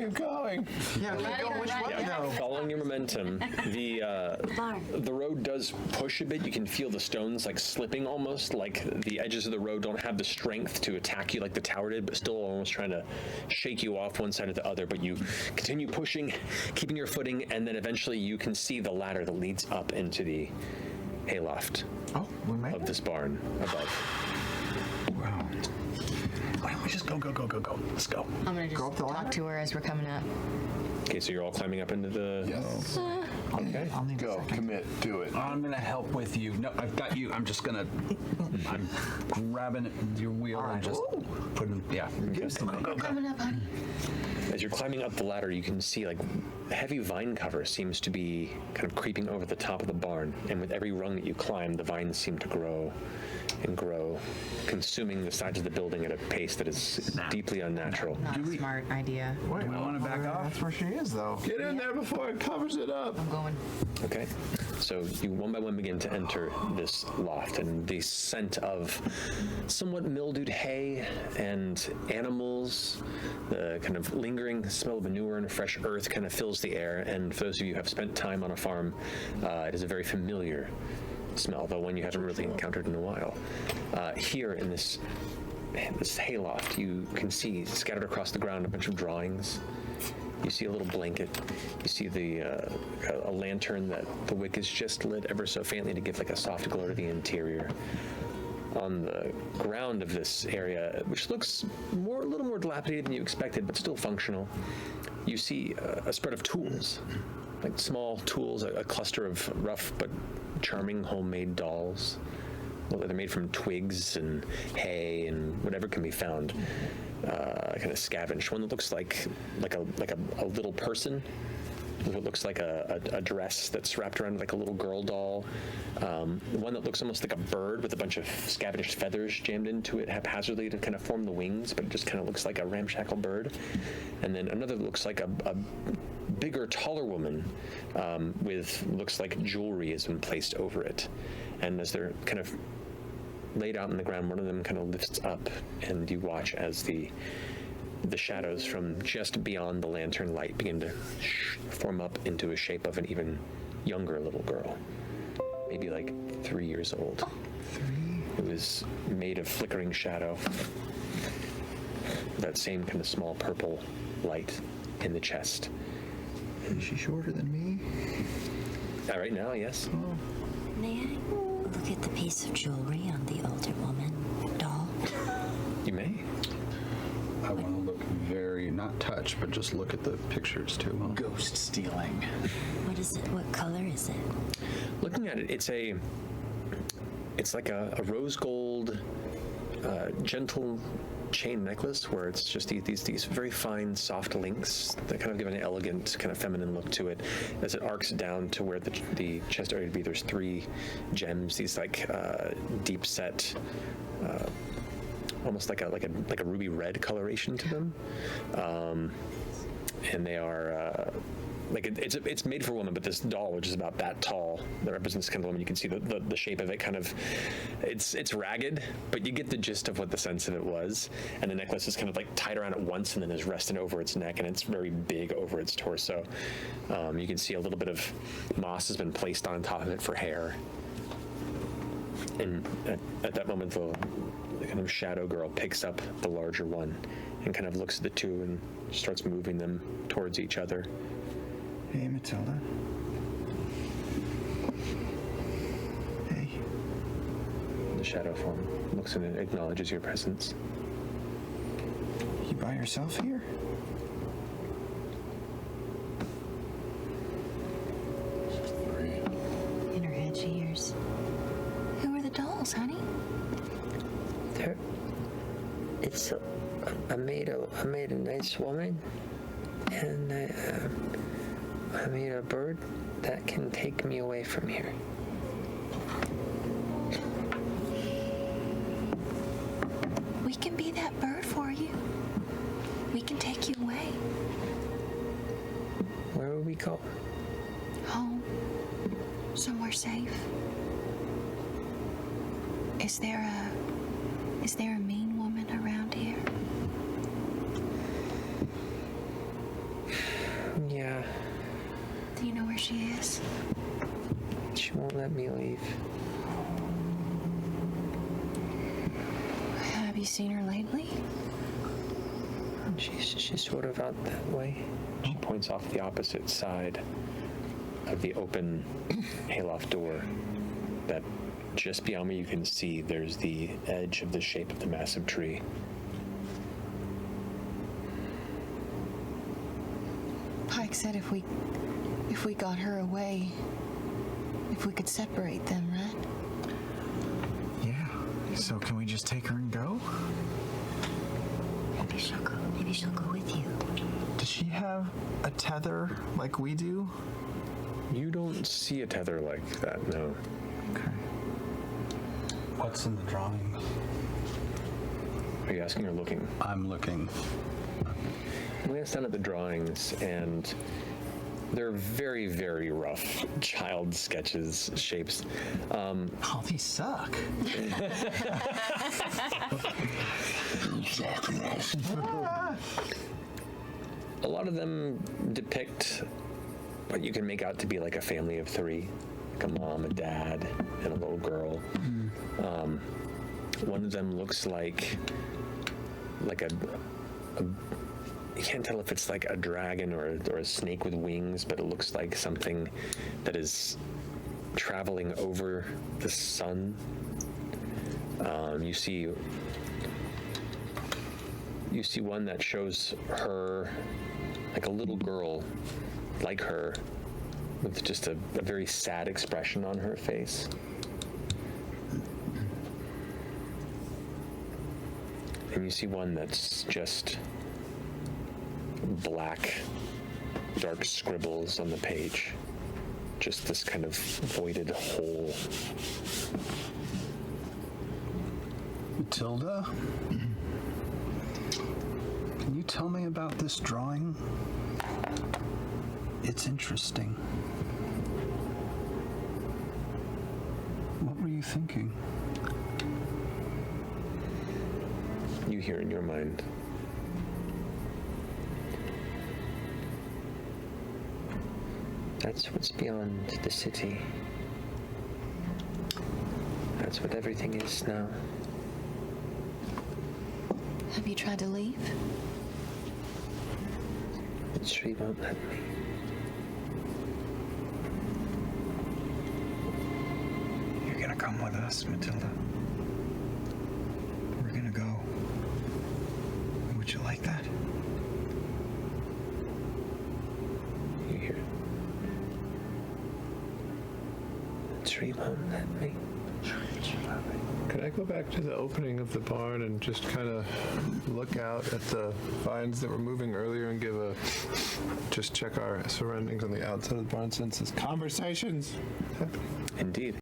keep going. Yeah, keep going. Which way though? Following your momentum, the road does push a bit. You can feel the stones like slipping almost, like the edges of the road don't have the strength to attack you like the tower did, but still almost trying to shake you off one side or the other. But you continue pushing, keeping your footing, and then eventually you can see the ladder that leads up into the hayloft of this barn above. Wow. Why don't we just go? Let's go. I'm gonna just talk to her as we're coming up. Okay, so you're all climbing up into the... Yes. Okay. I'll need go. Commit. Do it. I'm going to help with you. No, I've got you. I'm just going to... I'm grabbing your wheel and just putting... Yeah. Go. Coming up, honey. As you're climbing up the ladder, you can see like heavy vine cover seems to be kind of creeping over the top of the barn. And with every rung that you climb, the vines seem to grow and grow, consuming the sides of the building at a pace that is deeply unnatural. Not a smart idea. Do we want to back off? That's where she is, though. Get in there before it covers it up. I'm going. Okay, so you one by one begin to enter this loft, and the scent of somewhat mildewed hay and animals, the kind of lingering smell of manure and fresh earth kind of fills the air. And for those of you who have spent time on a farm, it is a very familiar smell, though one you haven't really encountered in a while. Here in this hayloft, you can see scattered across the ground a bunch of drawings. You see a little blanket. You see a lantern that the wick is just lit ever so faintly to give like a soft glow to the interior. On the ground of this area, which looks a little more dilapidated than you expected, but still functional, you see a spread of tools, like small tools, a cluster of rough but charming homemade dolls. Well, they're made from twigs and hay and whatever can be found, kind of scavenged. One that looks like a little person. What looks like a dress that's wrapped around like a little girl doll. One that looks almost like a bird with a bunch of scavenged feathers jammed into it haphazardly to kind of form the wings, but it just kind of looks like a ramshackle bird. And then another that looks like a bigger, taller woman with looks like jewelry has been placed over it. And as they're kind of laid out on the ground, one of them kind of lifts up, and you watch as the shadows from just beyond the lantern light begin to form up into a shape of an even younger little girl, maybe like 3 years old. It was made of flickering shadow, that same kind of small purple light in the chest. Is she shorter than me? Right now, yes. May I look at the piece of jewelry on the older woman doll? You may. I want to look very, not touch, but just look at the pictures too. Huh? Ghost stealing. What is it? What color is it? Looking at it, it's like a rose gold, gentle chain necklace where it's just these very fine, soft links that kind of give an elegant, kind of feminine look to it. As it arcs down to where the chest area would be, there's 3 gems, these like deep set, almost like a ruby red coloration to them, and they are it's made for a woman, but this doll, which is about that tall, that represents kind of a woman. You can see the shape of it kind of, it's ragged, but you get the gist of what the sense of it was. And the necklace is kind of like tied around it once and then is resting over its neck, and it's very big over its torso. You can see a little bit of moss has been placed on top of it for hair. And at that moment, the kind of shadow girl picks up the larger one and kind of looks at the two and starts moving them towards each other. Hey, Matilda. Hey. The shadow form looks and acknowledges your presence. You by yourself here? In her head she hears, "Who are the dolls, honey?" I made a nice woman, and I made a bird that can take me away from here. We can be that bird for you. We can take you away. Where will we go? Home. Somewhere safe. Is there a mean woman around here? where she is? She won't let me leave. Have you seen her lately? She's sort of out that way. She points off the opposite side of the open hayloft door that just beyond me you can see there's the edge of the shape of the massive tree. Pike said if we got her away, if we could separate them, right? Yeah. So can we just take her and go? Maybe she'll go. Maybe she'll go with you. Does she have a tether like we do? You don't see a tether like that, no. Okay. What's in the drawing? Are you asking or looking? I'm looking. I glanced down at the drawings, and they're very, very rough child sketches, shapes. Oh, these suck. A lot of them depict what you can make out to be like a family of three, like a mom, a dad, and a little girl. One of them looks like a you can't tell if it's like a dragon or a snake with wings, but it looks like something that is traveling over the sun. You see one that shows her like a little girl, like her, with just a very sad expression on her face. And you see one that's just black, dark scribbles on the page. Just this kind of voided hole. Matilda? Can you tell me about this drawing? It's interesting. What were you thinking? You hear in your mind. That's what's beyond the city. That's what everything is now. Have you tried to leave? The tree won't let me. You're gonna come with us, Matilda. We're gonna go. Would you like that? You hear. The tree won't let me. Could I go back to the opening of the barn and just kind of look out at the vines that were moving earlier and just check our surroundings on the outside of the barn since this conversation's happening? Indeed.